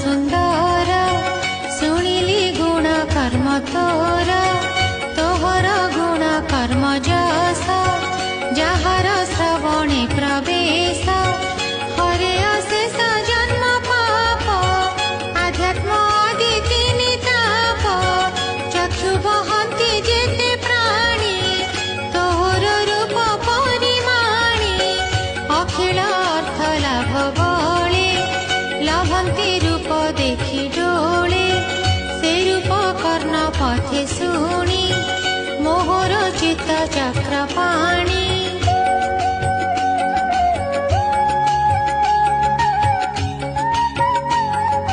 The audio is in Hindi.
सुंदर शुणिली गुण कर्म तोर तोहर गुण कर्म जस जहार श्रवणे प्रवेश हरे अशेष जन्म पाप आध्यात्म आदि तीनि ताप चक्षु बहंती जेते प्राणी तोहर रूप परिमाणी अखिल अर्थ लाभ बळे लभंती रूप देखि डोळे से रूप कर्ण पथे शुणी मोहर चित्त चक्र पाणी